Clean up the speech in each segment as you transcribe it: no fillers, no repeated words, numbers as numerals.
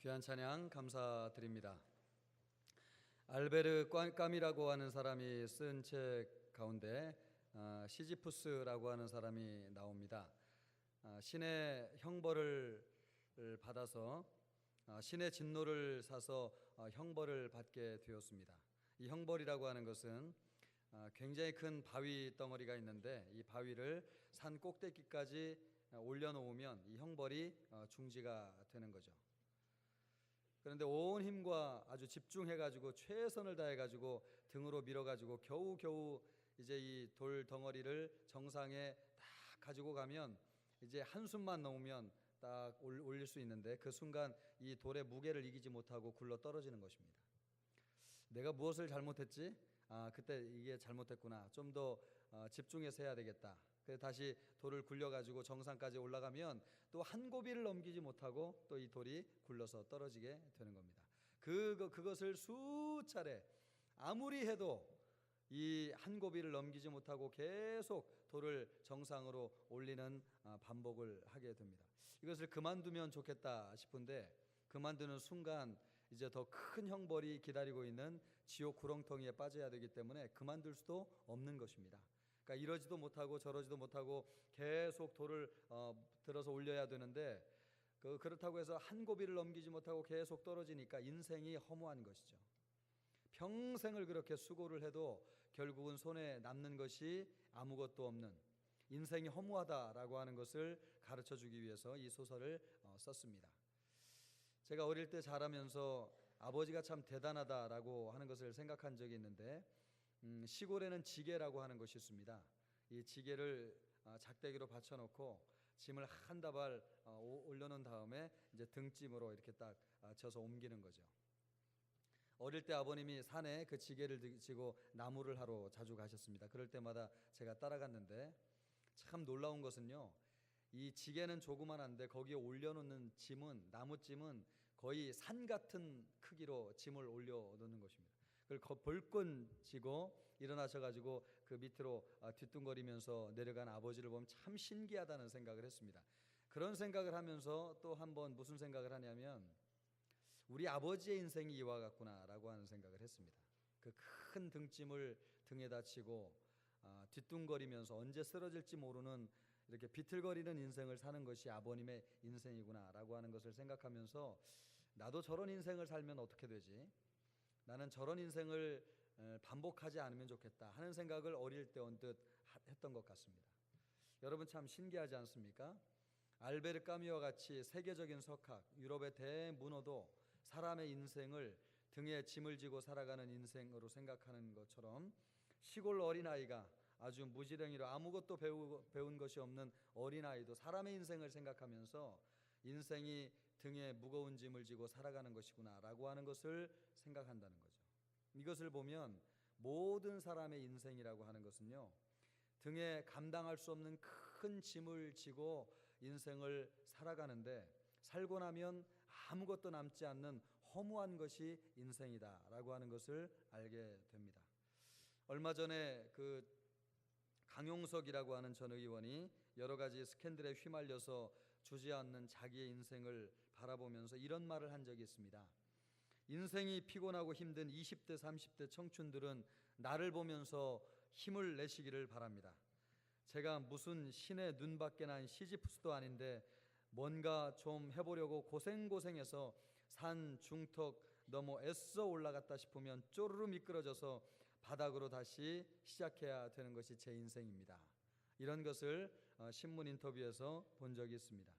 귀한 찬양 감사드립니다. 알베르 까미라고 하는 사람이 쓴 책 가운데 시지푸스라고 하는 사람이 나옵니다. 신의 형벌을 받아서 신의 진노를 사서 형벌을 받게 되었습니다. 이 형벌이라고 하는 것은 굉장히 큰 바위 덩어리가 있는데 이 바위를 산 꼭대기까지 올려놓으면 이 형벌이 중지가 되는 거죠. 그런데 온 힘과 아주 집중해가지고 최선을 다해가지고 등으로 밀어가지고 겨우겨우 이제 이 돌 덩어리를 정상에 딱 가지고 가면 이제 한숨만 놓으면 딱 올릴 수 있는데 그 순간 이 돌의 무게를 이기지 못하고 굴러 떨어지는 것입니다. 내가 무엇을 잘못했지? 그때 이게 잘못했구나. 좀 더 집중해서 해야 되겠다. 그래서 다시 돌을 굴려가지고 정상까지 올라가면 또 한 고비를 넘기지 못하고 또 이 돌이 굴러서 떨어지게 되는 겁니다. 그것을 수차례 아무리 해도 이 한 고비를 넘기지 못하고 계속 돌을 정상으로 올리는 반복을 하게 됩니다. 이것을 그만두면 좋겠다 싶은데 그만두는 순간 이제 더 큰 형벌이 기다리고 있는 지옥 구렁텅이에 빠져야 되기 때문에 그만둘 수도 없는 것입니다. 그러니까 이러지도 못하고 저러지도 못하고 계속 돌을 들어서 올려야 되는데 그렇다고 해서 한 고비를 넘기지 못하고 계속 떨어지니까 인생이 허무한 것이죠. 평생을 그렇게 수고를 해도 결국은 손에 남는 것이 아무것도 없는 인생이 허무하다라고 하는 것을 가르쳐주기 위해서 이 소설을 썼습니다. 제가 어릴 때 자라면서 아버지가 참 대단하다라고 하는 것을 생각한 적이 있는데 시골에는 지게라고 하는 것이 있습니다. 이 지게를 작대기로 받쳐놓고 짐을 한 다발 올려놓은 다음에 이제 등짐으로 이렇게 딱 져서 옮기는 거죠. 어릴 때 아버님이 산에 그 지게를 지고 나무를 하러 자주 가셨습니다. 그럴 때마다 제가 따라갔는데 참 놀라운 것은요, 이 지게는 조그만한데 거기에 올려놓는 짐은 나무짐은 거의 산 같은 크기로 짐을 올려놓는 것입니다. 그걸 벌끈 쥐고 일어나셔가지고 그 밑으로 뒤뚱거리면서 내려간 아버지를 보면 참 신기하다는 생각을 했습니다. 그런 생각을 하면서 또 한번 무슨 생각을 하냐면 우리 아버지의 인생이 이와 같구나라고 하는 생각을 했습니다. 그 큰 등짐을 등에다 치고 뒤뚱거리면서 언제 쓰러질지 모르는 이렇게 비틀거리는 인생을 사는 것이 아버님의 인생이구나라고 하는 것을 생각하면서 나도 저런 인생을 살면 어떻게 되지? 나는 저런 인생을 반복하지 않으면 좋겠다 하는 생각을 어릴 때 언뜻 했던 것 같습니다. 여러분 참 신기하지 않습니까? 알베르 까미와 같이 세계적인 석학, 유럽의 대문호도 사람의 인생을 등에 짐을 지고 살아가는 인생으로 생각하는 것처럼 시골 어린아이가 아주 무지랭이로 아무것도 배운 것이 없는 어린아이도 사람의 인생을 생각하면서 인생이 등에 무거운 짐을 지고 살아가는 것이구나 라고 하는 것을 생각한다는 거죠. 이것을 보면 모든 사람의 인생이라고 하는 것은요, 등에 감당할 수 없는 큰 짐을 지고 인생을 살아가는데 살고 나면 아무것도 남지 않는 허무한 것이 인생이다 라고 하는 것을 알게 됩니다. 얼마 전에 강용석이라고 하는 전 의원이 여러 가지 스캔들에 휘말려서 주저앉는 자기의 인생을 바라보면서 이런 말을 한 적이 있습니다. 인생이 피곤하고 힘든 20대 30대 청춘들은 나를 보면서 힘을 내시기를 바랍니다. 제가 무슨 신의 눈밖에 난 시지푸스도 아닌데 뭔가 좀 해보려고 고생해서 산 중턱 넘어 애써 올라갔다 싶으면 쪼르르 미끄러져서 바닥으로 다시 시작해야 되는 것이 제 인생입니다. 이런 것을 신문 인터뷰에서 본 적이 있습니다.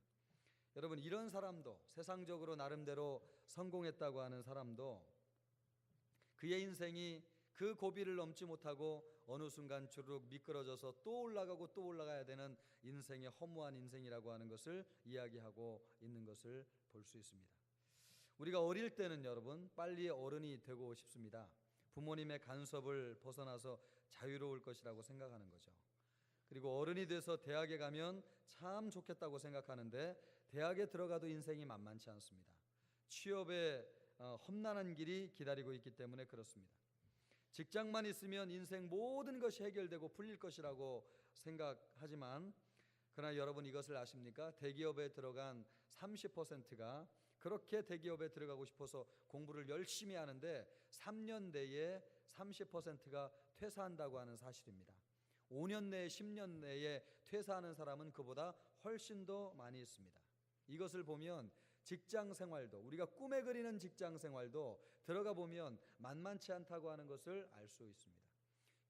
여러분, 이런 사람도 세상적으로 나름대로 성공했다고 하는 사람도 그의 인생이 그 고비를 넘지 못하고 어느 순간 주르륵 미끄러져서 또 올라가고 또 올라가야 되는 인생의 허무한 인생이라고 하는 것을 이야기하고 있는 것을 볼 수 있습니다. 우리가 어릴 때는 여러분 빨리 어른이 되고 싶습니다. 부모님의 간섭을 벗어나서 자유로울 것이라고 생각하는 거죠. 그리고 어른이 돼서 대학에 가면 참 좋겠다고 생각하는데 대학에 들어가도 인생이 만만치 않습니다. 취업에 험난한 길이 기다리고 있기 때문에 그렇습니다. 직장만 있으면 인생 모든 것이 해결되고 풀릴 것이라고 생각하지만 그러나 여러분 이것을 아십니까? 대기업에 들어간 30%가 그 그렇게 대기업에 들어가고 싶어서 공부를 열심히 하는데 3년 내에 30%가 퇴사한다고 하는 사실입니다. 5년 내에 10년 내에 퇴사하는 사람은 그보다 훨씬 더 많이 있습니다. 이것을 보면 직장 생활도, 우리가 꿈에 그리는 직장 생활도 들어가 보면 만만치 않다고 하는 것을 알 수 있습니다.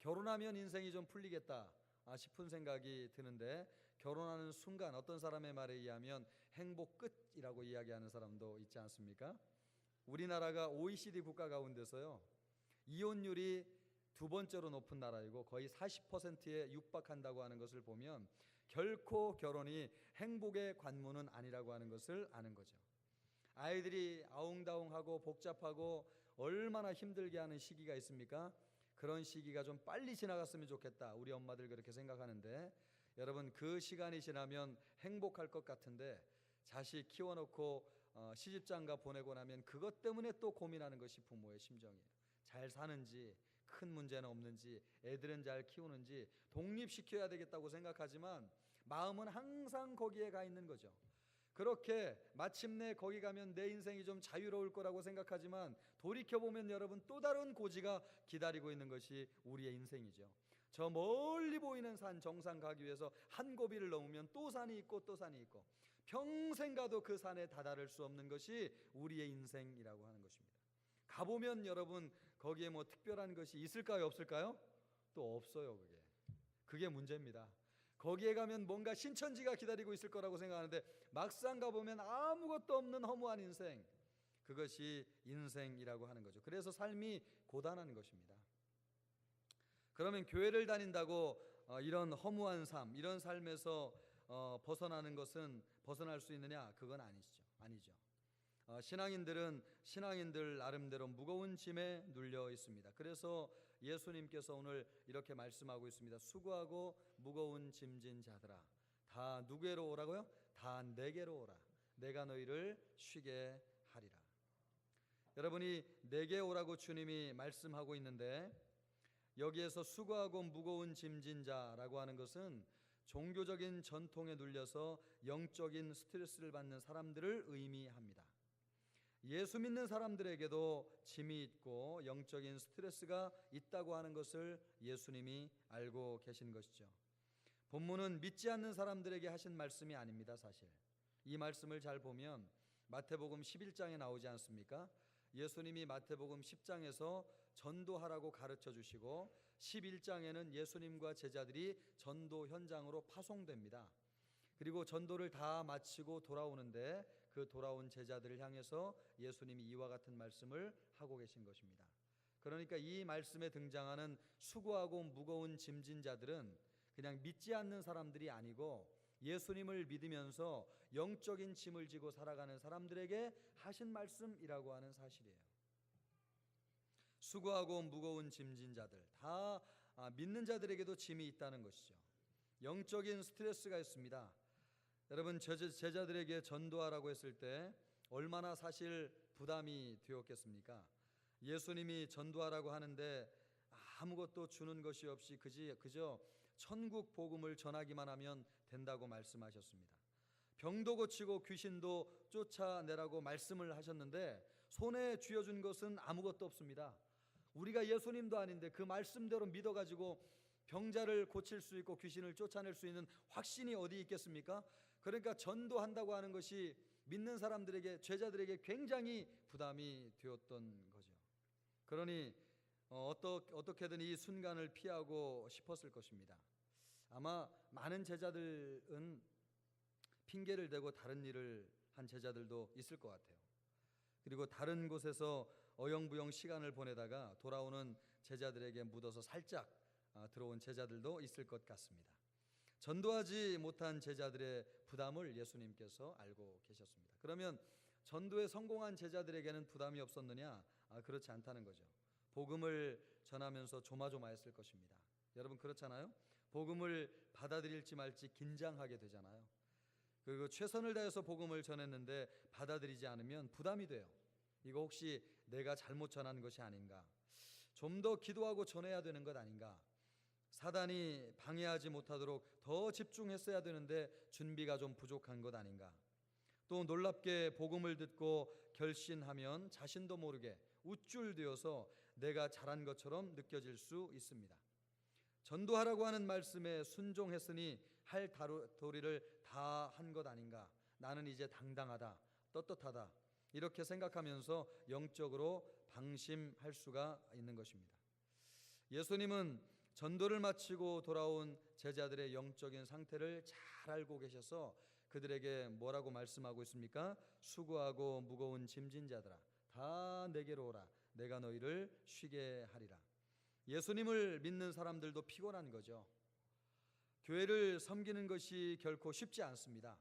결혼하면 인생이 좀 풀리겠다 싶은 생각이 드는데, 결혼하는 순간 어떤 사람의 말에 의하면 행복 끝이라고 이야기하는 사람도 있지 않습니까? 우리나라가 OECD 국가 가운데서요, 이혼율이 두 번째로 높은 나라이고 거의 40%에 육박한다고 하는 것을 보면 결코 결혼이 행복의 관문은 아니라고 하는 것을 아는 거죠. 아이들이 아웅다웅하고 복잡하고 얼마나 힘들게 하는 시기가 있습니까? 그런 시기가 좀 빨리 지나갔으면 좋겠다, 우리 엄마들 그렇게 생각하는데, 여러분 그 시간이 지나면 행복할 것 같은데 자식 키워놓고 시집장가 보내고 나면 그것 때문에 또 고민하는 것이 부모의 심정이에요. 잘 사는지, 큰 문제는 없는지, 애들은 잘 키우는지, 독립시켜야 되겠다고 생각하지만 마음은 항상 거기에 가 있는 거죠. 그렇게 마침내 거기 가면 내 인생이 좀 자유로울 거라고 생각하지만 돌이켜보면 여러분 또 다른 고지가 기다리고 있는 것이 우리의 인생이죠. 저 멀리 보이는 산 정상 가기 위해서 한 고비를 넘으면 또 산이 있고 또 산이 있고, 평생 가도 그 산에 다다를 수 없는 것이 우리의 인생이라고 하는 것입니다. 가보면 여러분 거기에 뭐 특별한 것이 있을까요, 없을까요? 또 없어요. 그게 문제입니다. 거기에 가면 뭔가 신천지가 기다리고 있을 거라고 생각하는데 막상 가보면 아무것도 없는 허무한 인생, 그것이 인생이라고 하는 거죠. 그래서 삶이 고단한 것입니다. 그러면 교회를 다닌다고 이런 허무한 삶, 이런 삶에서 벗어날 수 있느냐? 그건 아니죠. 신앙인들은 신앙인들 나름대로 무거운 짐에 눌려 있습니다. 그래서 예수님께서 오늘 이렇게 말씀하고 있습니다. 수고하고 무거운 짐진 자들아, 다 누구에로 오라고요? 다 내게로 오라. 내가 너희를 쉬게 하리라. 여러분이 내게 오라고 주님이 말씀하고 있는데, 여기에서 수고하고 무거운 짐진 자라고 하는 것은 종교적인 전통에 눌려서 영적인 스트레스를 받는 사람들을 의미합니다. 예수 믿는 사람들에게도 짐이 있고 영적인 스트레스가 있다고 하는 것을 예수님이 알고 계신 것이죠. 본문은 믿지 않는 사람들에게 하신 말씀이 아닙니다. 사실 이 말씀을 잘 보면 마태복음 11장에 나오지 않습니까? 예수님이 마태복음 10장에서 전도하라고 가르쳐 주시고 11장에는 예수님과 제자들이 전도 현장으로 파송됩니다. 그리고 전도를 다 마치고 돌아오는데 그 돌아온 제자들을 향해서 예수님이 이와 같은 말씀을 하고 계신 것입니다. 그러니까 이 말씀에 등장하는 수고하고 무거운 짐진 자들은 그냥 믿지 않는 사람들이 아니고 예수님을 믿으면서 영적인 짐을 지고 살아가는 사람들에게 하신 말씀이라고 하는 사실이에요. 수고하고 무거운 짐진 자들, 다 믿는 자들에게도 짐이 있다는 것이죠. 영적인 스트레스가 있습니다. 여러분 제자들에게 전도하라고 했을 때 얼마나 사실 부담이 되었겠습니까? 예수님이 전도하라고 하는데 아무것도 주는 것이 없이 그저 천국 복음을 전하기만 하면 된다고 말씀하셨습니다. 병도 고치고 귀신도 쫓아내라고 말씀을 하셨는데 손에 쥐어준 것은 아무것도 없습니다. 우리가 예수님도 아닌데 그 말씀대로 믿어가지고 병자를 고칠 수 있고 귀신을 쫓아낼 수 있는 확신이 어디 있겠습니까? 그러니까 전도한다고 하는 것이 믿는 사람들에게, 제자들에게 굉장히 부담이 되었던 거죠. 그러니 어떻게든 이 순간을 피하고 싶었을 것입니다. 아마 많은 제자들은 핑계를 대고 다른 일을 한 제자들도 있을 것 같아요. 그리고 다른 곳에서 어영부영 시간을 보내다가 돌아오는 제자들에게 묻어서 살짝 들어온 제자들도 있을 것 같습니다. 전도하지 못한 제자들의 부담을 예수님께서 알고 계셨습니다. 그러면 전도에 성공한 제자들에게는 부담이 없었느냐? 그렇지 않다는 거죠. 복음을 전하면서 조마조마했을 것입니다. 여러분 그렇잖아요? 복음을 받아들일지 말지 긴장하게 되잖아요. 그리고 최선을 다해서 복음을 전했는데 받아들이지 않으면 부담이 돼요. 이거 혹시 내가 잘못 전한 것이 아닌가? 좀 더 기도하고 전해야 되는 것 아닌가? 사단이 방해하지 못하도록 더 집중했어야 되는데 준비가 좀 부족한 것 아닌가? 또 놀랍게 복음을 듣고 결신하면 자신도 모르게 우쭐되어서 내가 잘한 것처럼 느껴질 수 있습니다. 전도하라고 하는 말씀에 순종했으니 할 도리를 다 한 것 아닌가, 나는 이제 당당하다, 떳떳하다, 이렇게 생각하면서 영적으로 방심할 수가 있는 것입니다. 예수님은 전도를 마치고 돌아온 제자들의 영적인 상태를 잘 알고 계셔서 그들에게 뭐라고 말씀하고 있습니까? 수고하고 무거운 짐진 자들아, 다 내게로 오라, 내가 너희를 쉬게 하리라. 예수님을 믿는 사람들도 피곤한 거죠. 교회를 섬기는 것이 결코 쉽지 않습니다.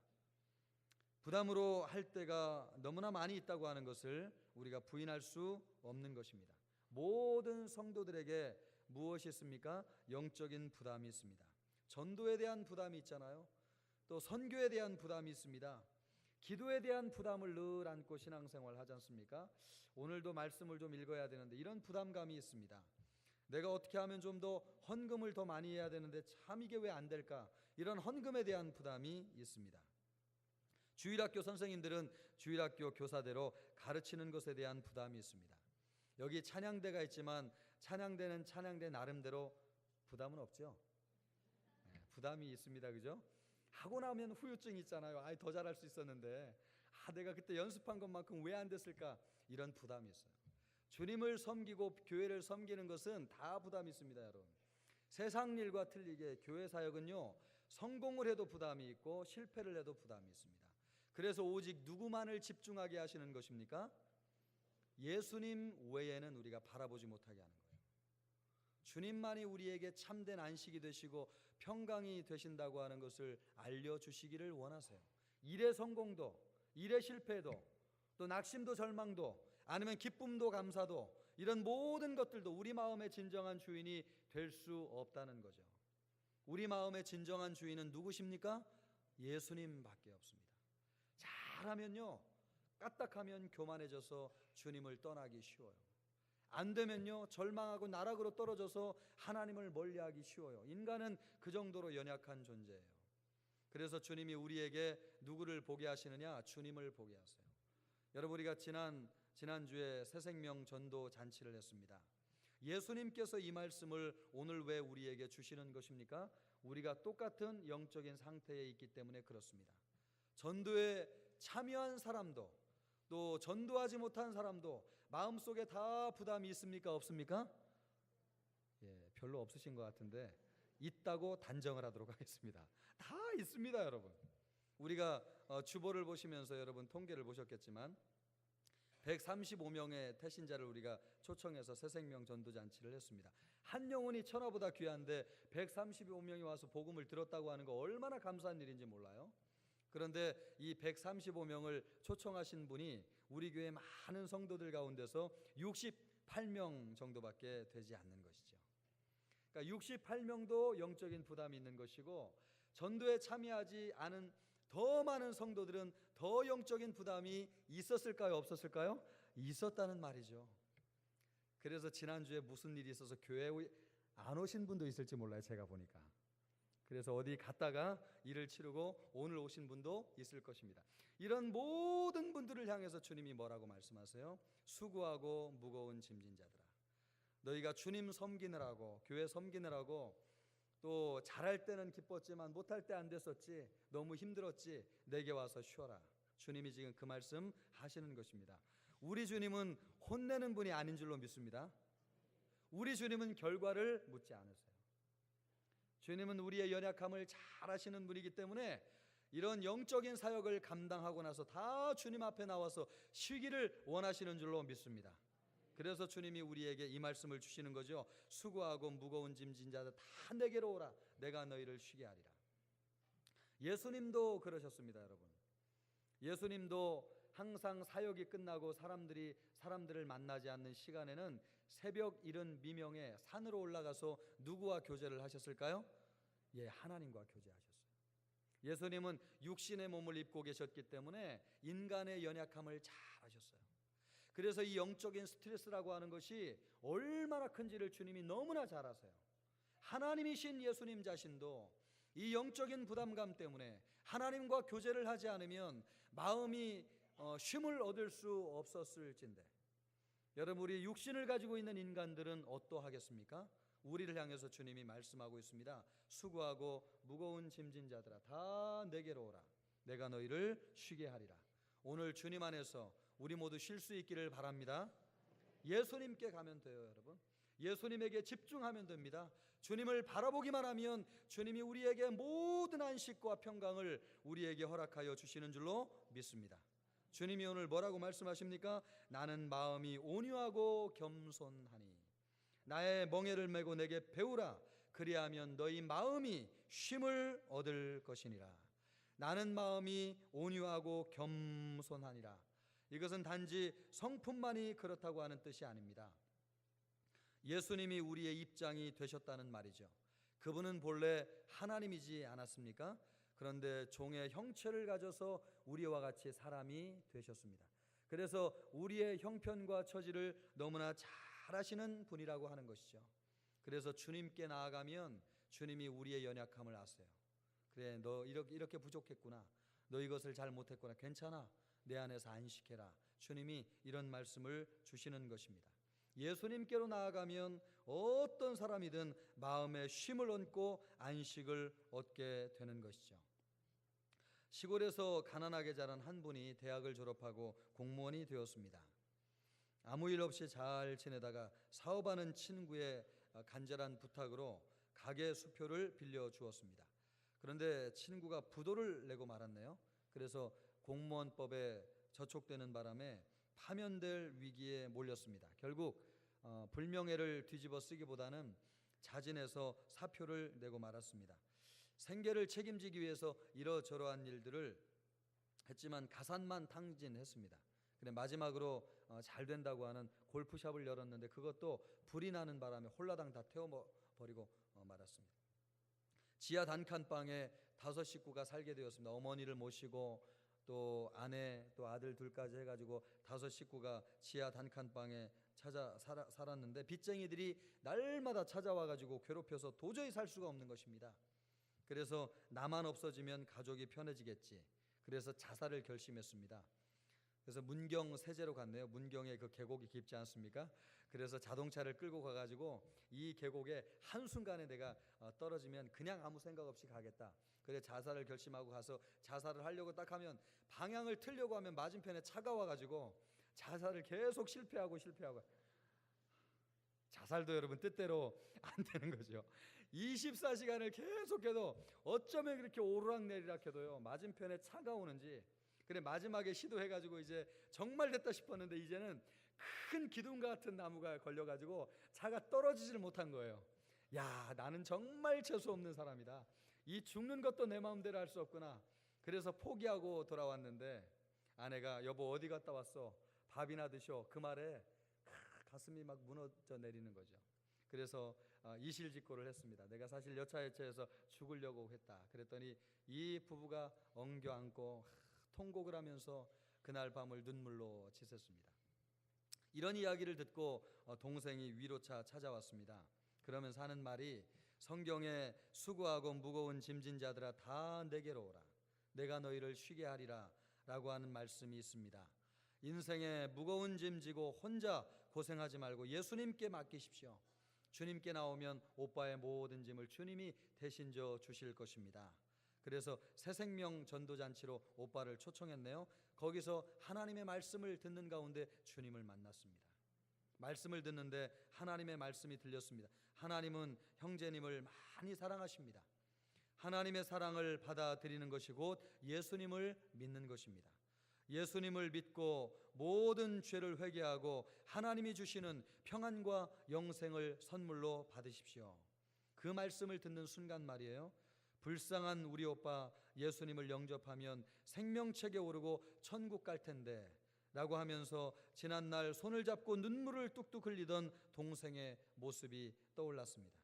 부담으로 할 때가 너무나 많이 있다고 하는 것을 우리가 부인할 수 없는 것입니다. 모든 성도들에게 무엇이 있습니까? 영적인 부담이 있습니다. 전도에 대한 부담이 있잖아요. 또 선교에 대한 부담이 있습니다. 기도에 대한 부담을 늘 안고 신앙생활을 하지 않습니까? 오늘도 말씀을 좀 읽어야 되는데 이런 부담감이 있습니다. 내가 어떻게 하면 좀 더 헌금을 더 많이 해야 되는데 참 이게 왜 안 될까? 이런 헌금에 대한 부담이 있습니다. 주일학교 선생님들은 주일학교 교사대로 가르치는 것에 대한 부담이 있습니다. 여기 찬양대가 있지만 찬양대는 찬양대 나름대로 부담은 없죠. 부담이 있습니다. 그죠? 하고 나면 후유증이 있잖아요. 더 잘할 수 있었는데 내가 그때 연습한 것만큼 왜 안 됐을까? 이런 부담이 있어요. 주님을 섬기고 교회를 섬기는 것은 다 부담이 있습니다. 여러분, 세상 일과 틀리게 교회 사역은요, 성공을 해도 부담이 있고 실패를 해도 부담이 있습니다. 그래서 오직 누구만을 집중하게 하시는 것입니까? 예수님 외에는 우리가 바라보지 못하게 하는 거예요. 주님만이 우리에게 참된 안식이 되시고 평강이 되신다고 하는 것을 알려주시기를 원하세요. 일의 성공도, 일의 실패도, 또 낙심도 절망도, 아니면 기쁨도 감사도, 이런 모든 것들도 우리 마음의 진정한 주인이 될 수 없다는 거죠. 우리 마음의 진정한 주인은 누구십니까? 예수님밖에 없습니다. 잘하면요, 까딱하면 교만해져서 주님을 떠나기 쉬워요. 안 되면요, 절망하고 나락으로 떨어져서 하나님을 멀리하기 쉬워요. 인간은 그 정도로 연약한 존재예요. 그래서 주님이 우리에게 누구를 보게 하시느냐? 주님을 보게 하세요. 여러분, 우리가 지난주에 새생명 전도 잔치를 했습니다. 예수님께서 이 말씀을 오늘 왜 우리에게 주시는 것입니까? 우리가 똑같은 영적인 상태에 있기 때문에 그렇습니다. 전도에 참여한 사람도 또 전도하지 못한 사람도 마음속에 다 부담이 있습니까? 없습니까? 별로 없으신 것 같은데 있다고 단정을 하도록 하겠습니다. 다 있습니다. 여러분, 우리가 주보를 보시면서 여러분 통계를 보셨겠지만 135명의 태신자를 우리가 초청해서 새생명 전도잔치를 했습니다. 한 영혼이 천하보다 귀한데 135명이 와서 복음을 들었다고 하는 거 얼마나 감사한 일인지 몰라요? 그런데 이 135명을 초청하신 분이 우리 교회 많은 성도들 가운데서 68명 정도밖에 되지 않는 것이죠. 그러니까 68명도 영적인 부담이 있는 것이고, 전도에 참여하지 않은 더 많은 성도들은 더 영적인 부담이 있었을까요? 없었을까요? 있었다는 말이죠. 그래서 지난주에 무슨 일이 있어서 교회에 안 오신 분도 있을지 몰라요. 제가 보니까. 그래서 어디 갔다가 일을 치르고 오늘 오신 분도 있을 것입니다. 이런 모든 분들을 향해서 주님이 뭐라고 말씀하세요? 수고하고 무거운 짐진 자들아, 너희가 주님 섬기느라고, 교회 섬기느라고 또 잘할 때는 기뻤지만 못할 때 안 됐었지, 너무 힘들었지, 내게 와서 쉬어라. 주님이 지금 그 말씀 하시는 것입니다. 우리 주님은 혼내는 분이 아닌 줄로 믿습니다. 우리 주님은 결과를 묻지 않으세요. 주님은 우리의 연약함을 잘 아시는 분이기 때문에 이런 영적인 사역을 감당하고 나서 다 주님 앞에 나와서 쉬기를 원하시는 줄로 믿습니다. 그래서 주님이 우리에게 이 말씀을 주시는 거죠. 수고하고 무거운 짐진 자들 다 내게로 오라, 내가 너희를 쉬게 하리라. 예수님도 그러셨습니다. 여러분, 예수님도 항상 사역이 끝나고 사람들을 만나지 않는 시간에는 새벽 이른 미명에 산으로 올라가서 누구와 교제를 하셨을까요? 하나님과 교제하셨어요. 예수님은 육신의 몸을 입고 계셨기 때문에 인간의 연약함을 잘 아셨어요. 그래서 이 영적인 스트레스라고 하는 것이 얼마나 큰지를 주님이 너무나 잘 아세요. 하나님이신 예수님 자신도 이 영적인 부담감 때문에 하나님과 교제를 하지 않으면 마음이 쉼을 얻을 수 없었을진데, 여러분, 우리 육신을 가지고 있는 인간들은 어떠하겠습니까? 우리를 향해서 주님이 말씀하고 있습니다. 수고하고 무거운 짐진 자들아 다 내게로 오라. 내가 너희를 쉬게 하리라. 오늘 주님 안에서 우리 모두 쉴 수 있기를 바랍니다. 예수님께 가면 돼요, 여러분. 예수님에게 집중하면 됩니다. 주님을 바라보기만 하면 주님이 우리에게 모든 안식과 평강을 우리에게 허락하여 주시는 줄로 믿습니다. 주님이 오늘 뭐라고 말씀하십니까? 나는 마음이 온유하고 겸손하니 나의 멍에를 메고 내게 배우라. 그리하면 너희 마음이 쉼을 얻을 것이니라. 나는 마음이 온유하고 겸손하니라. 이것은 단지 성품만이 그렇다고 하는 뜻이 아닙니다. 예수님이 우리의 입장이 되셨다는 말이죠. 그분은 본래 하나님이지 않았습니까? 그런데 종의 형체를 가져서 우리와 같이 사람이 되셨습니다. 그래서 우리의 형편과 처지를 너무나 잘 아시는 분이라고 하는 것이죠. 그래서 주님께 나아가면 주님이 우리의 연약함을 아세요. 그래, 너 이렇게 부족했구나. 너 이것을 잘 못했구나. 괜찮아. 내 안에서 안식해라. 주님이 이런 말씀을 주시는 것입니다. 예수님께로 나아가면 어떤 사람이든 마음의 쉼을 얻고 안식을 얻게 되는 것이죠. 시골에서 가난하게 자란 한 분이 대학을 졸업하고 공무원이 되었습니다. 아무 일 없이 잘 지내다가 사업하는 친구의 간절한 부탁으로 가게 수표를 빌려 주었습니다. 그런데 친구가 부도를 내고 말았네요. 그래서 공무원법에 저촉되는 바람에 파면될 위기에 몰렸습니다. 결국 불명예를 뒤집어 쓰기보다는 자진해서 사표를 내고 말았습니다. 생계를 책임지기 위해서 이러저러한 일들을 했지만 가산만 탕진했습니다. 그래 마지막으로 잘 된다고 하는 골프샵을 열었는데 그것도 불이 나는 바람에 홀라당 다 태워버리고 말았습니다. 지하 단칸방에 5 식구가 살게 되었습니다. 어머니를 모시고 또 아내 또 아들 둘까지 해가지고 5 식구가 지하 단칸방에 살았는데 빚쟁이들이 날마다 찾아와가지고 괴롭혀서 도저히 살 수가 없는 것입니다. 그래서 나만 없어지면 가족이 편해지겠지. 그래서 자살을 결심했습니다. 그래서 문경 세제로 갔네요. 문경에 그 계곡이 깊지 않습니까? 그래서 자동차를 끌고 가가지고 이 계곡에 한순간에 내가 떨어지면 그냥 아무 생각 없이 가겠다. 그래 자살을 결심하고 가서 자살을 하려고 딱 하면 방향을 틀려고 하면 맞은편에 차가 와가지고 자살을 계속 실패하고 자살도 여러분 뜻대로 안 되는 거죠. 24시간을 계속해도 어쩌면 그렇게 오르락내리락 해도요 맞은편에 차가 오는지, 그래 마지막에 시도해가지고 이제 정말 됐다 싶었는데 이제는 큰 기둥 같은 나무가 걸려가지고 차가 떨어지질 못한 거예요. 야, 나는 정말 재수 없는 사람이다. 이 죽는 것도 내 마음대로 할 수 없구나. 그래서 포기하고 돌아왔는데 아내가 여보 어디 갔다 왔어? 밥이나 드셔. 그 말에 가슴이 막 무너져 내리는 거죠. 그래서 이실직고를 했습니다. 내가 사실 여차여차해서 죽으려고 했다. 그랬더니 이 부부가 엉겨 안고 통곡을 하면서 그날 밤을 눈물로 지샜습니다. 이런 이야기를 듣고 동생이 위로차 찾아왔습니다. 그러면서 하는 말이 성경에 수고하고 무거운 짐진 자들아 다 내게로 오라. 내가 너희를 쉬게 하리라 라고 하는 말씀이 있습니다. 인생에 무거운 짐 지고 혼자 고생하지 말고 예수님께 맡기십시오. 주님께 나오면 오빠의 모든 짐을 주님이 대신 져 주실 것입니다. 그래서 새생명 전도잔치로 오빠를 초청했네요. 거기서 하나님의 말씀을 듣는 가운데 주님을 만났습니다. 말씀을 듣는데 하나님의 말씀이 들렸습니다. 하나님은 형제님을 많이 사랑하십니다. 하나님의 사랑을 받아들이는 것이 곧 예수님을 믿는 것입니다. 예수님을 믿고 모든 죄를 회개하고 하나님이 주시는 평안과 영생을 선물로 받으십시오. 그 말씀을 듣는 순간 말이에요. 불쌍한 우리 오빠 예수님을 영접하면 생명책에 오르고 천국 갈 텐데 라고 하면서 지난날 손을 잡고 눈물을 뚝뚝 흘리던 동생의 모습이 떠올랐습니다.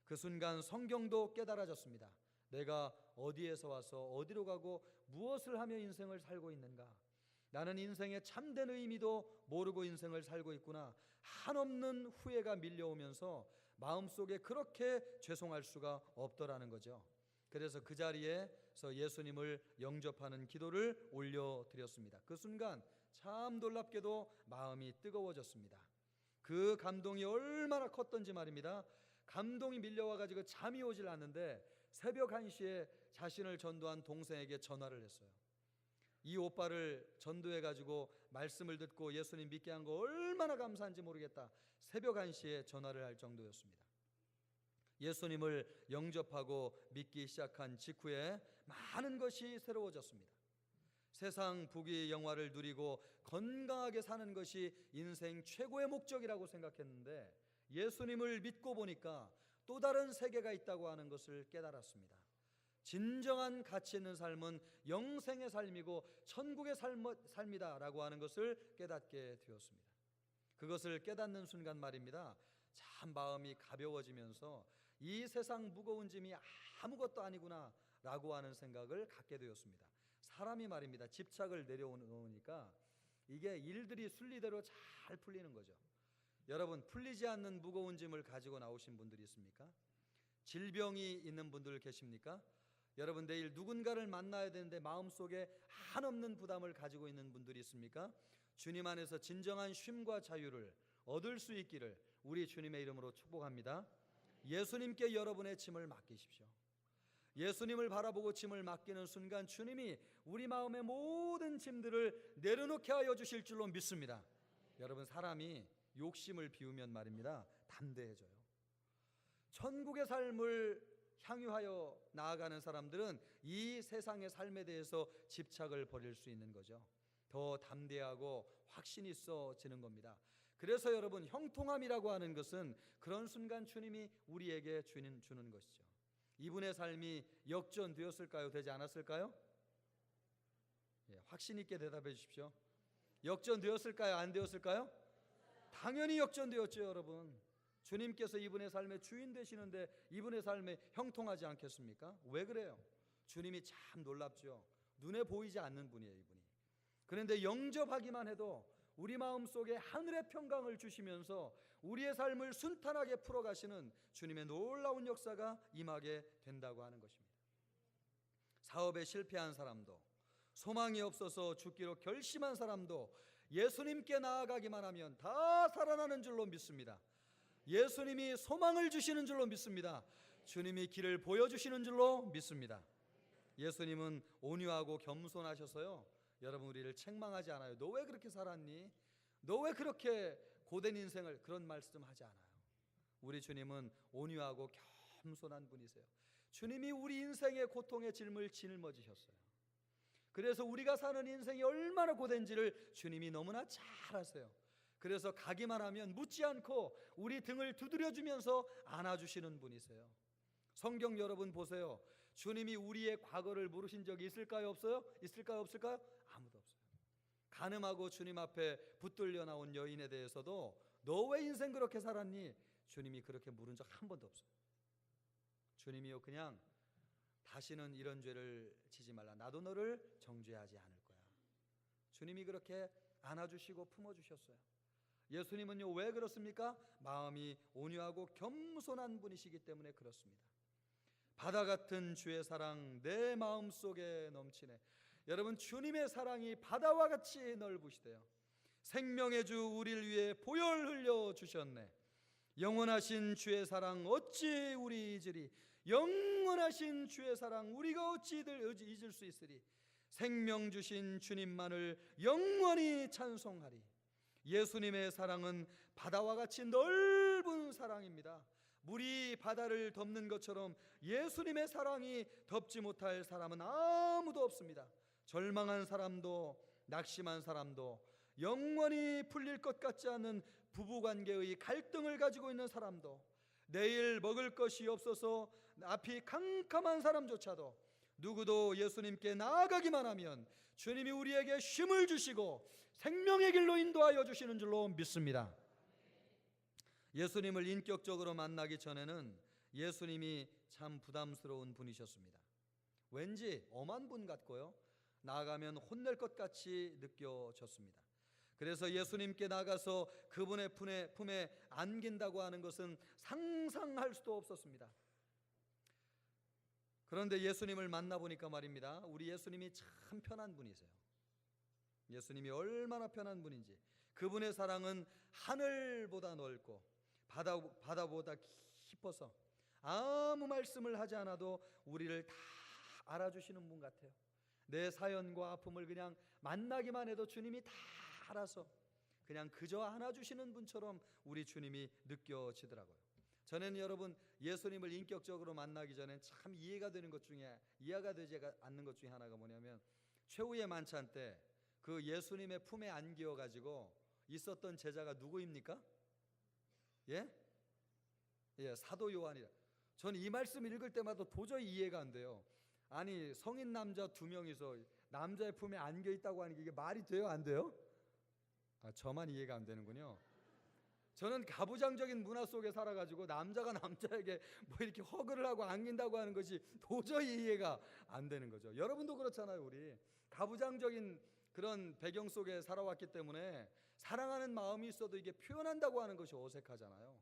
그 순간 성경도 깨달아졌습니다. 내가 어디에서 와서 어디로 가고 무엇을 하며 인생을 살고 있는가? 나는 인생의 참된 의미도 모르고 인생을 살고 있구나. 한없는 후회가 밀려오면서 마음속에 그렇게 죄송할 수가 없더라는 거죠. 그래서 그 자리에서 예수님을 영접하는 기도를 올려드렸습니다. 그 순간 참 놀랍게도 마음이 뜨거워졌습니다. 그 감동이 얼마나 컸던지 말입니다. 감동이 밀려와 가지고 잠이 오질 않는데 새벽 1시에 자신을 전도한 동생에게 전화를 했어요. 이 오빠를 전도해 가지고 말씀을 듣고 예수님 믿게 한 거 얼마나 감사한지 모르겠다. 새벽 1시에 전화를 할 정도였습니다. 예수님을 영접하고 믿기 시작한 직후에 많은 것이 새로워졌습니다. 세상 부귀 영화를 누리고 건강하게 사는 것이 인생 최고의 목적이라고 생각했는데 예수님을 믿고 보니까 또 다른 세계가 있다고 하는 것을 깨달았습니다. 진정한 가치 있는 삶은 영생의 삶이고 천국의 삶이다라고 하는 것을 깨닫게 되었습니다. 그것을 깨닫는 순간 말입니다. 참 마음이 가벼워지면서 이 세상 무거운 짐이 아무것도 아니구나 라고 하는 생각을 갖게 되었습니다. 사람이 말입니다. 집착을 내려놓으니까 이게 일들이 순리대로 잘 풀리는 거죠. 여러분, 풀리지 않는 무거운 짐을 가지고 나오신 분들이 있습니까? 질병이 있는 분들 계십니까? 여러분, 내일 누군가를 만나야 되는데 마음속에 한없는 부담을 가지고 있는 분들이 있습니까? 주님 안에서 진정한 쉼과 자유를 얻을 수 있기를 우리 주님의 이름으로 축복합니다. 예수님께 여러분의 짐을 맡기십시오. 예수님을 바라보고 짐을 맡기는 순간 주님이 우리 마음의 모든 짐들을 내려놓게 하여 주실 줄로 믿습니다. 여러분, 사람이 욕심을 비우면 말입니다, 담대해져요. 천국의 삶을 향유하여 나아가는 사람들은 이 세상의 삶에 대해서 집착을 버릴 수 있는 거죠. 더 담대하고 확신 있어지는 겁니다. 그래서 여러분, 형통함이라고 하는 것은 그런 순간 주님이 우리에게 주는 것이죠. 이분의 삶이 역전되었을까요? 되지 않았을까요? 확신 있게 대답해 주십시오. 역전되었을까요? 안 되었을까요? 당연히 역전되었죠, 여러분. 주님께서 이분의 삶의 주인 되시는데 이분의 삶에 형통하지 않겠습니까? 왜 그래요? 주님이 참 놀랍죠. 눈에 보이지 않는 분이에요, 이분이. 그런데 영접하기만 해도 우리 마음속에 하늘의 평강을 주시면서 우리의 삶을 순탄하게 풀어가시는 주님의 놀라운 역사가 임하게 된다고 하는 것입니다. 사업에 실패한 사람도, 소망이 없어서 죽기로 결심한 사람도 예수님께 나아가기만 하면 다 살아나는 줄로 믿습니다. 예수님이 소망을 주시는 줄로 믿습니다. 주님이 길을 보여주시는 줄로 믿습니다. 예수님은 온유하고 겸손하셔서요, 여러분, 우리를 책망하지 않아요. 너 왜 그렇게 살았니? 너 왜 그렇게 고된 인생을, 그런 말씀 하지 않아요. 우리 주님은 온유하고 겸손한 분이세요. 주님이 우리 인생의 고통의 짐을 짊어지셨어요. 그래서 우리가 사는 인생이 얼마나 고된지를 주님이 너무나 잘 아세요. 그래서 가기만 하면 묻지 않고 우리 등을 두드려주면서 안아주시는 분이세요. 성경 여러분 보세요. 주님이 우리의 과거를 물으신 적이 있을까요? 없어요? 있을까요? 없을까요? 아무도 없어요. 간음하고 주님 앞에 붙들려 나온 여인에 대해서도 너 왜 인생 그렇게 살았니? 주님이 그렇게 물은 적 한 번도 없어요. 주님이요, 그냥 다시는 이런 죄를 지지 말라. 나도 너를 정죄하지 않을 거야. 주님이 그렇게 안아주시고 품어주셨어요. 예수님은요, 왜 그렇습니까? 마음이 온유하고 겸손한 분이시기 때문에 그렇습니다. 바다 같은 주의 사랑 내 마음속에 넘치네. 여러분, 주님의 사랑이 바다와 같이 넓으시대요. 생명의 주 우리를 위해 보혈 흘려 주셨네. 영원하신 주의 사랑 어찌 우리 잊으리. 영원하신 주의 사랑 우리가 어찌 잊을 수 있으리. 생명 주신 주님만을 영원히 찬송하리. 예수님의 사랑은 바다와 같이 넓은 사랑입니다. 물이 바다를 덮는 것처럼 예수님의 사랑이 덮지 못할 사람은 아무도 없습니다. 절망한 사람도, 낙심한 사람도, 영원히 풀릴 것 같지 않은 부부관계의 갈등을 가지고 있는 사람도, 내일 먹을 것이 없어서 앞이 캄캄한 사람조차도 누구도 예수님께 나아가기만 하면 주님이 우리에게 쉼을 주시고 생명의 길로 인도하여 주시는 줄로 믿습니다. 예수님을 인격적으로 만나기 전에는 예수님이 참 부담스러운 분이셨습니다. 왠지 엄한 분 같고요, 나아가면 혼낼 것 같이 느껴졌습니다. 그래서 예수님께 나가서 그분의 품에 안긴다고 하는 것은 상상할 수도 없었습니다. 그런데 예수님을 만나보니까 말입니다, 우리 예수님이 참 편한 분이세요. 예수님이 얼마나 편한 분인지. 그분의 사랑은 하늘보다 넓고 바다보다 깊어서 아무 말씀을 하지 않아도 우리를 다 알아주시는 분 같아요. 내 사연과 아픔을 그냥 만나기만 해도 주님이 다 알아서 그냥 그저 안아주시는 분처럼 우리 주님이 느껴지더라고요. 저는 여러분, 예수님을 인격적으로 만나기 전에 참 이해가 되지 않는 것 중에 하나가 뭐냐면, 최후의 만찬 때 그 예수님의 품에 안겨 가지고 있었던 제자가 누구입니까? 예? 예, 사도 요한이라. 저는 이 말씀 읽을 때마다 도저히 이해가 안 돼요. 아니, 성인 남자 2명이서 남자의 품에 안겨 있다고 하는 게 이게 말이 돼요, 안 돼요? 저만 이해가 안 되는군요. 저는 가부장적인 문화 속에 살아가지고 남자가 남자에게 뭐 이렇게 허그를 하고 안긴다고 하는 것이 도저히 이해가 안 되는 거죠. 여러분도 그렇잖아요. 우리 가부장적인 그런 배경 속에 살아왔기 때문에 사랑하는 마음이 있어도 이게 표현한다고 하는 것이 어색하잖아요.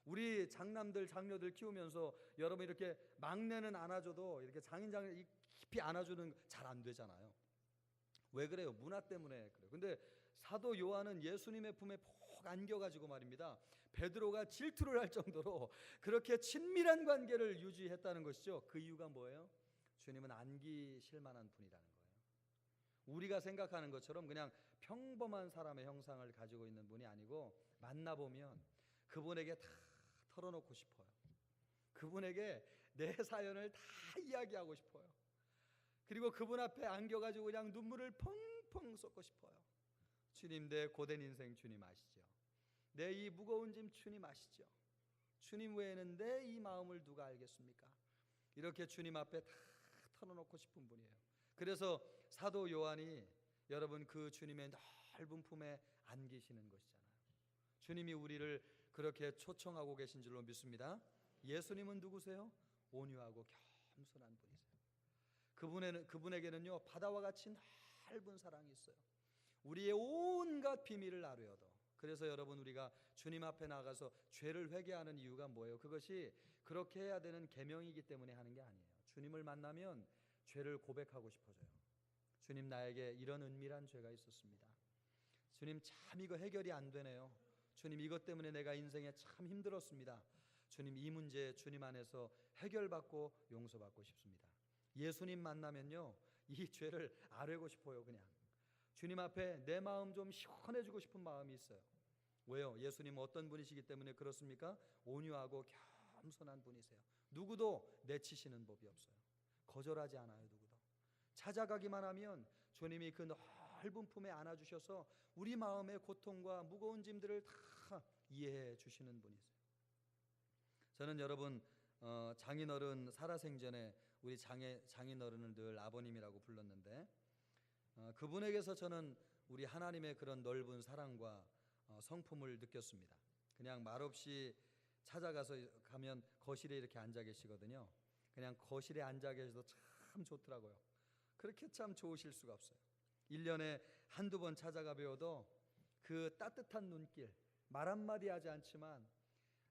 우리 장남들 장녀들 키우면서 여러분 이렇게 막내는 안아줘도 이렇게 장인장녀 깊이 안아주는 잘 안 되잖아요. 왜 그래요? 문화 때문에 그래요. 근데 사도 요한은 예수님의 품에 푹 안겨가지고 말입니다, 베드로가 질투를 할 정도로 그렇게 친밀한 관계를 유지했다는 것이죠. 그 이유가 뭐예요? 주님은 안기실 만한 분이라는 거예요. 우리가 생각하는 것처럼 그냥 평범한 사람의 형상을 가지고 있는 분이 아니고, 만나보면 그분에게 다 털어놓고 싶어요. 그분에게 내 사연을 다 이야기하고 싶어요. 그리고 그분 앞에 안겨가지고 그냥 눈물을 펑펑 쏟고 싶어요. 주님, 내 고된 인생 주님 아시죠? 내 이 무거운 짐 주님 아시죠? 주님 외에는 내 이 마음을 누가 알겠습니까? 이렇게 주님 앞에 다 털어놓고 싶은 분이에요. 그래서 사도 요한이 여러분 그 주님의 넓은 품에 안기시는 것이잖아요. 주님이 우리를 그렇게 초청하고 계신 줄로 믿습니다. 예수님은 누구세요? 온유하고 겸손한 분이세요. 그분에게는요, 바다와 같이 넓은 사랑이 있어요. 우리의 온갖 비밀을 아뢰어도. 그래서 여러분, 우리가 주님 앞에 나가서 죄를 회개하는 이유가 뭐예요? 그것이 그렇게 해야 되는 계명이기 때문에 하는 게 아니에요. 주님을 만나면 죄를 고백하고 싶어져요. 주님, 나에게 이런 은밀한 죄가 있었습니다. 주님, 참 이거 해결이 안 되네요. 주님, 이것 때문에 내가 인생에 참 힘들었습니다. 주님, 이 문제 주님 안에서 해결받고 용서받고 싶습니다. 예수님 만나면요, 이 죄를 아뢰고 싶어요. 그냥 주님 앞에 내 마음 좀 시원해지고 싶은 마음이 있어요. 왜요? 예수님은 어떤 분이시기 때문에 그렇습니까? 온유하고 겸손한 분이세요. 누구도 내치시는 법이 없어요. 거절하지 않아요. 누구도. 찾아가기만 하면 주님이 그 넓은 품에 안아주셔서 우리 마음의 고통과 무거운 짐들을 다 이해해 주시는 분이세요. 저는 여러분, 장인어른 살아생전에 우리 장인어른을 늘 아버님이라고 불렀는데, 그분에게서 저는 우리 하나님의 그런 넓은 사랑과 성품을 느꼈습니다. 그냥 말없이 찾아가서 가면 거실에 이렇게 앉아 계시거든요. 그냥 거실에 앉아 계셔도 참 좋더라고요. 그렇게 참 좋으실 수가 없어요. 1년에 한두 번 찾아가 뵈어도 그 따뜻한 눈길, 말 한마디 하지 않지만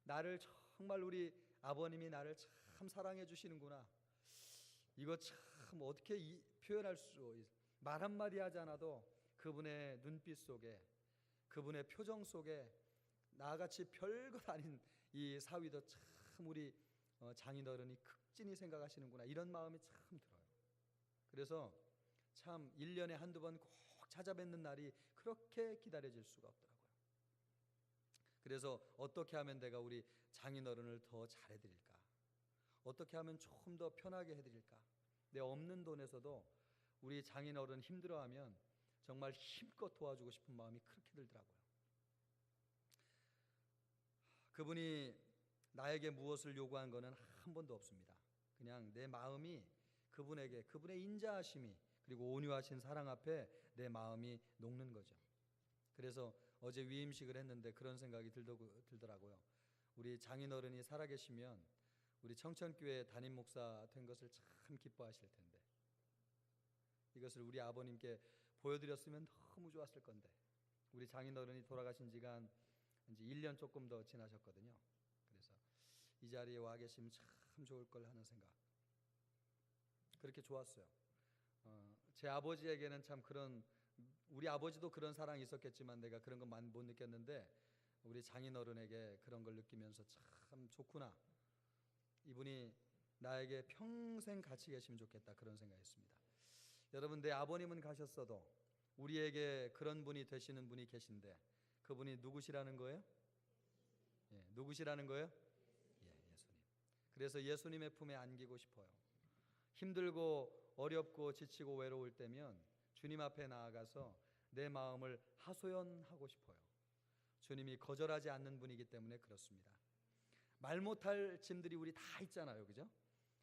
나를 정말 우리 아버님이 나를 참 사랑해 주시는구나, 이거 참 어떻게 표현할 수, 말 한마디 하지 않아도 그분의 눈빛 속에, 그분의 표정 속에 나같이 별것 아닌 이 사위도 참 우리 장인어른이 극진히 생각하시는구나, 이런 마음이 참 들어요. 그래서 참 1년에 한두 번 꼭 찾아뵙는 날이 그렇게 기다려질 수가 없더라고요. 그래서 어떻게 하면 내가 우리 장인어른을 더 잘해드릴까? 어떻게 하면 조금 더 편하게 해드릴까? 내 없는 돈에서도 우리 장인어른 힘들어하면 정말 힘껏 도와주고 싶은 마음이 그렇게 들더라고요. 그분이 나에게 무엇을 요구한 것은 한 번도 없습니다. 그냥 내 마음이 그분에게, 그분의 인자하심이 그리고 온유하신 사랑 앞에 내 마음이 녹는 거죠. 그래서 어제 위임식을 했는데 그런 생각이 들더라고요. 우리 장인어른이 살아계시면 우리 청천교회 담임 목사 된 것을 참 기뻐하실 텐데, 이것을 우리 아버님께 보여드렸으면 너무 좋았을 건데, 우리 장인어른이 돌아가신 지가 이제 1년 조금 더 지나셨거든요. 그래서 이 자리에 와 계시면 참 좋을 걸 하는 생각. 그렇게 좋았어요. 제 아버지에게는 참 그런, 우리 아버지도 그런 사랑이 있었겠지만 내가 그런 건 못 느꼈는데 우리 장인어른에게 그런 걸 느끼면서 참 좋구나, 이분이 나에게 평생 같이 계시면 좋겠다, 그런 생각했습니다. 여러분, 내 아버님은 가셨어도 우리에게 그런 분이 되시는 분이 계신데 그분이 누구시라는 거예요? 누구시라는 거예요? 예수님. 그래서 예수님의 품에 안기고 싶어요. 힘들고 어렵고 지치고 외로울 때면 주님 앞에 나아가서 내 마음을 하소연하고 싶어요. 주님이 거절하지 않는 분이기 때문에 그렇습니다. 말 못할 짐들이 우리 다 있잖아요, 그죠?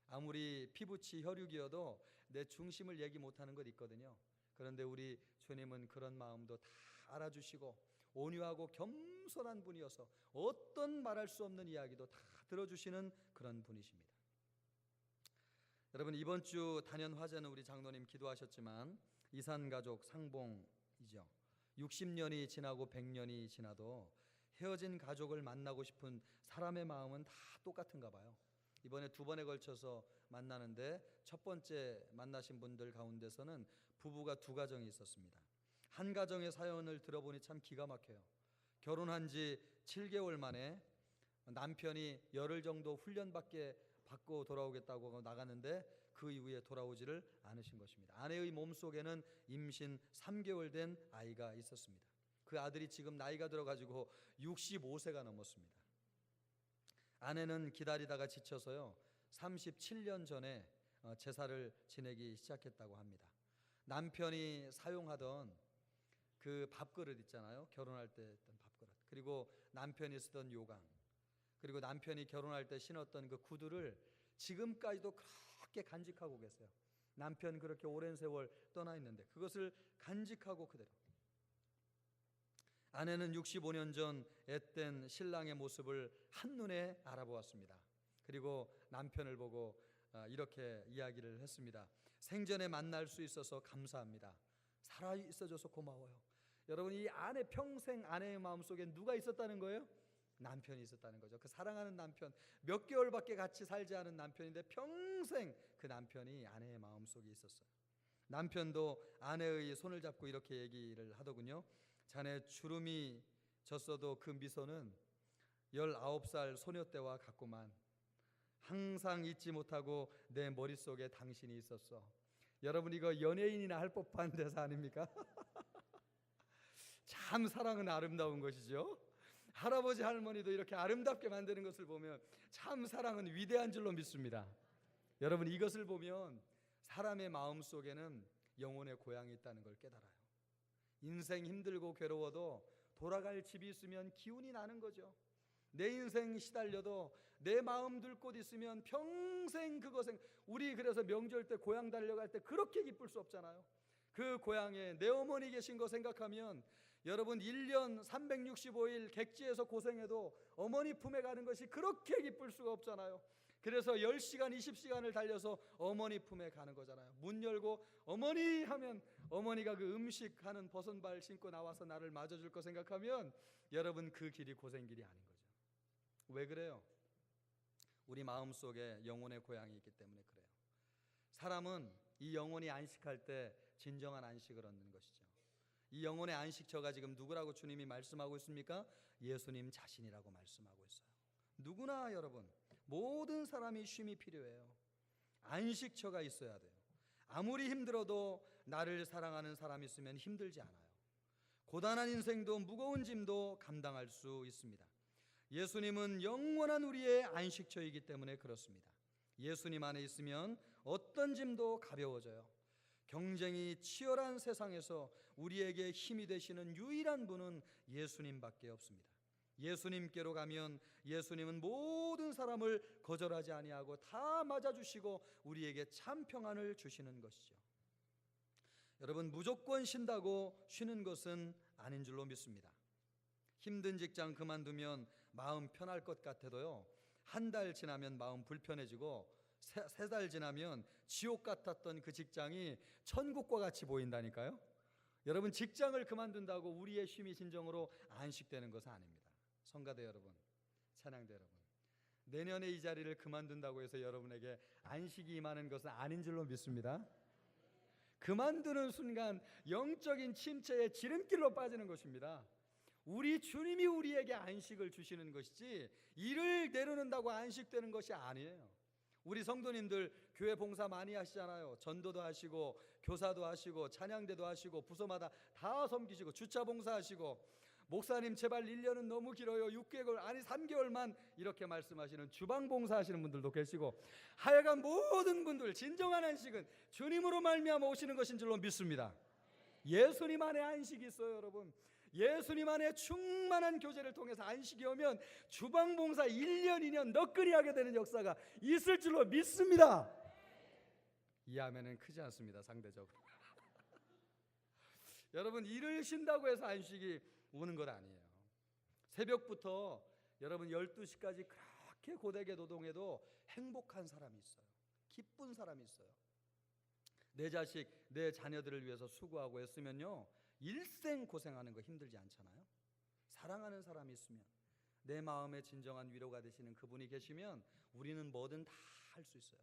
아무리 피부치 혈육이어도 내 중심을 얘기 못하는 것 있거든요. 그런데 우리 주님은 그런 마음도 다 알아주시고 온유하고 겸손한 분이어서 어떤 말할 수 없는 이야기도 다 들어주시는 그런 분이십니다. 여러분, 이번 주 단연 화제는 우리 장로님 기도하셨지만 이산가족 상봉이죠. 60년이 지나고 100년이 지나도 헤어진 가족을 만나고 싶은 사람의 마음은 다 똑같은가 봐요. 이번에 2번에 걸쳐서 만나는데 첫 번째 만나신 분들 가운데서는 부부가 2가정이 있었습니다. 한 가정의 사연을 들어보니 참 기가 막혀요. 결혼한 지 7개월 만에 남편이 열흘 정도 받고 돌아오겠다고 하고 나갔는데 그 이후에 돌아오지를 않으신 것입니다. 아내의 몸속에는 임신 3개월 된 아이가 있었습니다. 그 아들이 지금 나이가 들어가지고 65세가 넘었습니다. 아내는 기다리다가 지쳐서요, 37년 전에 제사를 지내기 시작했다고 합니다. 남편이 사용하던 그 밥그릇 있잖아요, 결혼할 때 했던 밥그릇, 그리고 남편이 쓰던 요강, 그리고 남편이 결혼할 때 신었던 그 구두를 지금까지도 그렇게 간직하고 계세요. 남편 그렇게 오랜 세월 떠나 있는데 그것을 간직하고 그대로. 아내는 65년 전 앳된 신랑의 모습을 한눈에 알아보았습니다. 그리고 남편을 보고 이렇게 이야기를 했습니다. 생전에 만날 수 있어서 감사합니다. 살아 있어줘서 고마워요. 여러분, 이 아내, 평생 아내의 마음속에 누가 있었다는 거예요? 남편이 있었다는 거죠. 그 사랑하는 남편, 몇 개월밖에 같이 살지 않은 남편인데 평생 그 남편이 아내의 마음속에 있었어요. 남편도 아내의 손을 잡고 이렇게 얘기를 하더군요. 자네 주름이 졌어도 그 미소는 19살 소녀 때와 같구만. 항상 잊지 못하고 내 머릿속에 당신이 있었어. 여러분, 이거 연예인이나 할 법한 대사 아닙니까? 참 사랑은 아름다운 것이죠. 할아버지 할머니도 이렇게 아름답게 만드는 것을 보면 참 사랑은 위대한 줄로 믿습니다. 여러분, 이것을 보면 사람의 마음 속에는 영혼의 고향이 있다는 걸 깨달아요. 인생 힘들고 괴로워도 돌아갈 집이 있으면 기운이 나는 거죠. 내 인생 시달려도 내 마음 둘 곳 있으면 평생 그것에, 우리 그래서 명절 때 고향 달려갈 때 그렇게 기쁠 수 없잖아요. 그 고향에 내 어머니 계신 거 생각하면 여러분, 1년 365일 객지에서 고생해도 어머니 품에 가는 것이 그렇게 기쁠 수가 없잖아요. 그래서 10시간 20시간을 달려서 어머니 품에 가는 거잖아요. 문 열고 어머니 하면 어머니가 그 음식하는 벗은발 신고 나와서 나를 맞아줄 거 생각하면 여러분, 그 길이 고생길이 아닌 거죠. 왜 그래요? 우리 마음속에 영혼의 고향이 있기 때문에 그래요. 사람은 이 영혼이 안식할 때 진정한 안식을 얻는 것이죠. 이 영혼의 안식처가 지금 누구라고 주님이 말씀하고 있습니까? 예수님 자신이라고 말씀하고 있어요. 누구나 여러분, 모든 사람이 쉼이 필요해요. 안식처가 있어야 돼요. 아무리 힘들어도 나를 사랑하는 사람이 있으면 힘들지 않아요. 고단한 인생도 무거운 짐도 감당할 수 있습니다. 예수님은 영원한 우리의 안식처이기 때문에 그렇습니다. 예수님 안에 있으면 어떤 짐도 가벼워져요. 경쟁이 치열한 세상에서 우리에게 힘이 되시는 유일한 분은 예수님밖에 없습니다. 예수님께로 가면 예수님은 모든 사람을 거절하지 아니하고 다 맞아주시고 우리에게 참 평안을 주시는 것이죠. 여러분, 무조건 쉰다고 쉬는 것은 아닌 줄로 믿습니다. 힘든 직장 그만두면 마음 편할 것 같아도요, 한 달 지나면 마음 불편해지고 3달 지나면 지옥 같았던 그 직장이 천국과 같이 보인다니까요. 여러분, 직장을 그만둔다고 우리의 쉼이 진정으로 안식되는 것은 아닙니다. 성가대 여러분, 찬양대 여러분, 내년에 이 자리를 그만둔다고 해서 여러분에게 안식이 임하는 것은 아닌 줄로 믿습니다. 그만두는 순간 영적인 침체의 지름길로 빠지는 것입니다. 우리 주님이 우리에게 안식을 주시는 것이지 일을 내려놓는다고 안식되는 것이 아니에요. 우리 성도님들 교회 봉사 많이 하시잖아요. 전도도 하시고 교사도 하시고 찬양대도 하시고 부서마다 다 섬기시고 주차 봉사하시고, 목사님 제발 1년은 너무 길어요. 6개월 아니 3개월만 이렇게 말씀하시는 주방 봉사하시는 분들도 계시고, 하여간 모든 분들 진정한 안식은 주님으로 말미암아 오시는 것인 줄로 믿습니다. 예수님 안에 안식이 있어요, 여러분. 예수님 안에 충만한 교제를 통해서 안식이 오면 주방 봉사 1년 2년 너끈히 하게 되는 역사가 있을 줄로 믿습니다. 이 아멘은 크지 않습니다, 상대적으로. 여러분, 일을 쉰다고 해서 안식이 오는 것 아니에요. 새벽부터 여러분 12시까지 그렇게 고되게 노동해도 행복한 사람이 있어요. 기쁜 사람이 있어요. 내 자식, 내 자녀들을 위해서 수고하고 했으면요, 일생 고생하는 거 힘들지 않잖아요. 사랑하는 사람이 있으면, 내 마음에 진정한 위로가 되시는 그분이 계시면 우리는 뭐든 다 할 수 있어요.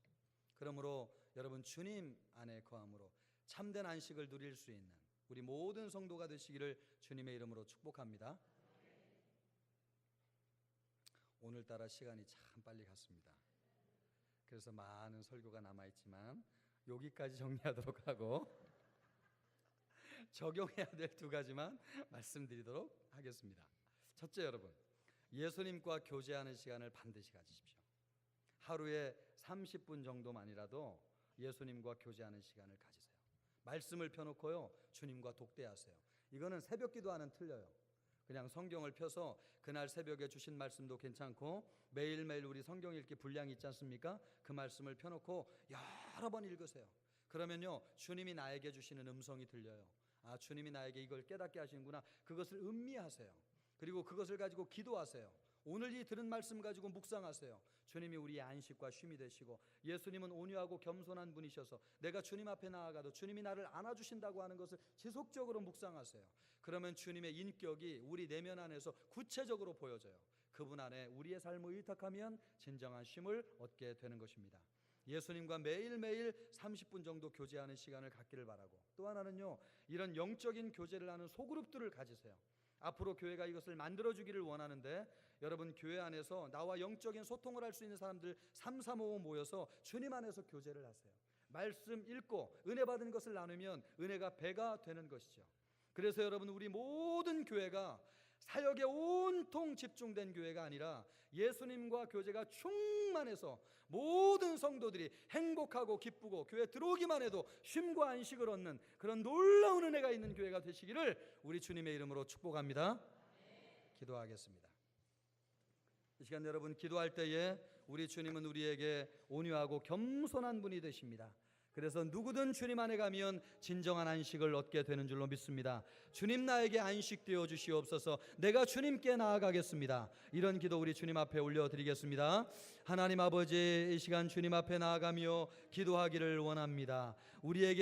그러므로 여러분, 주님 안에 거함으로 참된 안식을 누릴 수 있는 우리 모든 성도가 되시기를 주님의 이름으로 축복합니다. 오늘따라 시간이 참 빨리 갔습니다. 그래서 많은 설교가 남아있지만 여기까지 정리하도록 하고 적용해야 될 2가지만 말씀드리도록 하겠습니다. 첫째, 여러분, 예수님과 교제하는 시간을 반드시 가지십시오. 하루에 30분 정도만이라도 예수님과 교제하는 시간을 가지세요. 말씀을 펴놓고요, 주님과 독대하세요. 이거는 새벽 기도와는 틀려요. 그냥 성경을 펴서 그날 새벽에 주신 말씀도 괜찮고, 매일매일 우리 성경 읽기 분량이 있지 않습니까? 그 말씀을 펴놓고 여러 번 읽으세요. 그러면요, 주님이 나에게 주시는 음성이 들려요. 아, 주님이 나에게 이걸 깨닫게 하시는구나. 그것을 음미하세요. 그리고 그것을 가지고 기도하세요. 오늘 이 들은 말씀 가지고 묵상하세요. 주님이 우리의 안식과 쉼이 되시고, 예수님은 온유하고 겸손한 분이셔서 내가 주님 앞에 나아가도 주님이 나를 안아주신다고 하는 것을 지속적으로 묵상하세요. 그러면 주님의 인격이 우리 내면 안에서 구체적으로 보여져요. 그분 안에 우리의 삶을 의탁하면 진정한 쉼을 얻게 되는 것입니다. 예수님과 매일매일 30분 정도 교제하는 시간을 갖기를 바라고, 또 하나는요, 이런 영적인 교제를 하는 소그룹들을 가지세요. 앞으로 교회가 이것을 만들어주기를 원하는데, 여러분, 교회 안에서 나와 영적인 소통을 할 수 있는 사람들 3, 4, 5 모여서 주님 안에서 교제를 하세요. 말씀 읽고 은혜 받은 것을 나누면 은혜가 배가 되는 것이죠. 그래서 여러분, 우리 모든 교회가 사역에 온통 집중된 교회가 아니라 예수님과 교제가 충만해서 모든 성도들이 행복하고 기쁘고 교회 들어오기만 해도 쉼과 안식을 얻는 그런 놀라운 은혜가 있는 교회가 되시기를 우리 주님의 이름으로 축복합니다. 기도하겠습니다. 이 시간 여러분, 기도할 때에 우리 주님은 우리에게 온유하고 겸손한 분이 되십니다. 그래서 누구든 주님 안에 가면 진정한 안식을 얻게 되는 줄로 믿습니다. 주님, 나에게 안식 되어 주시옵소서. 내가 주님께 나아가겠습니다. 이런 기도 우리 주님 앞에 올려드리겠습니다. 하나님 아버지, 이 시간 주님 앞에 나아가며 기도하기를 원합니다. 우리에게